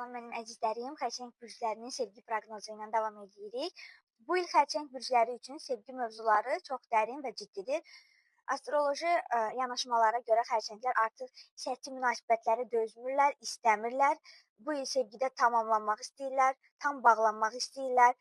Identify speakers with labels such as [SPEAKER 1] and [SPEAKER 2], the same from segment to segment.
[SPEAKER 1] Mənim əzizlərim, xərçəng bürclərinin sevgi proqnozu ilə davam edirik. Bu il xərçəng bürcləri üçün sevgi mövzuları çox dərin və ciddidir. Astroloji yanaşmalara görə xərçənglər artıq səthi münasibətləri dözmürlər, istəmirlər. Bu il sevgidə tamamlanmaq istəyirlər, tam bağlanmaq istəyirlər,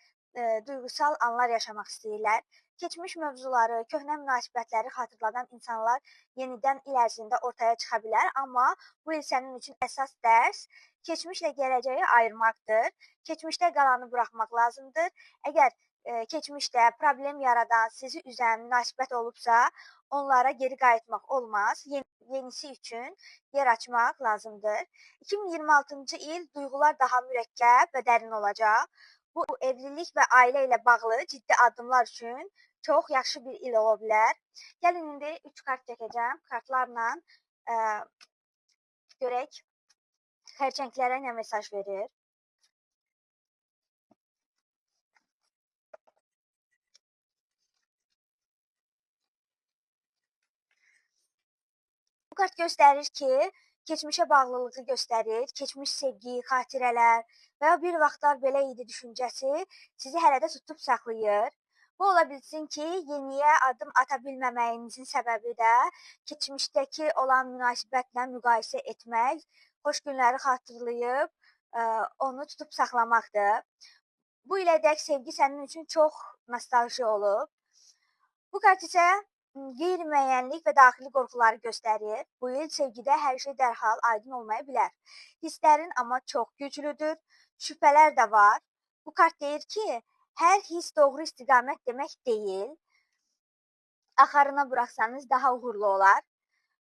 [SPEAKER 1] duyğusal anlar yaşamaq istəyirlər. Keçmiş mövzuları, köhnə münasibətləri xatırladan insanlar yenidən il ərzində ortaya çıxa bilər, amma bu il sənin üçün əsas dərs keçmişlə gələcəyi ayırmaqdır. Keçmişdə qalanı buraxmaq lazımdır. Əgər keçmişdə problem yaradan, sizi üzən münasibət olubsa, onlara geri qayıtmaq olmaz. Yenisi üçün yer açmaq lazımdır. 2026-cı il duyğular daha mürəkkəb və dərin olacaq. Bu evlilik və ailə ilə bağlı ciddi addımlar üçün çox yaxşı bir il ola bilər. Gəlin indi 3 kart çəkəcəm. Kartlarla görək xərçənglərə nə mesaj verir? Bu kart göstərir ki, keçmişə bağlılığı göstərir, keçmiş sevgi, xatirələr və ya bir vaxtlar belə idi düşüncəsi sizi hələ də tutub saxlayır. Bu ola bilsin ki, yeniyə addım ata bilməməyinizin səbəbi də keçmişdəki olan münasibətlə müqayisə etmək, xoş günləri xatırlayıb onu tutub saxlamaqdır. Bu ilədək sevgi sənin üçün çox nostalji olub. Bu kart isə qeyri-müəyyənlik və daxili qorxuları göstərir. Bu il sevgidə hər şey dərhal aydın olmaya bilər. Hisslərin amma çox güclüdür, şübhələr də var. Bu kart deyir ki, hər hiss doğru istiqamət demək deyil. Axarına buraxsanız daha uğurlu olar.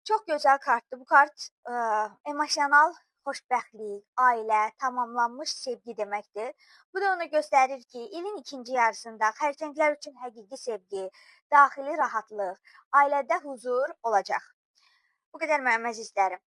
[SPEAKER 1] Çox gözəl kartdır. Bu kart emosional xoşbəxtlik, ailə, tamamlanmış sevgi deməkdir. Bu da onu göstərir ki, ilin ikinci yarısında xərçənglər üçün həqiqi sevgi, daxili rahatlıq, ailədə huzur olacaq. Bu qədər mənim əzizlərim.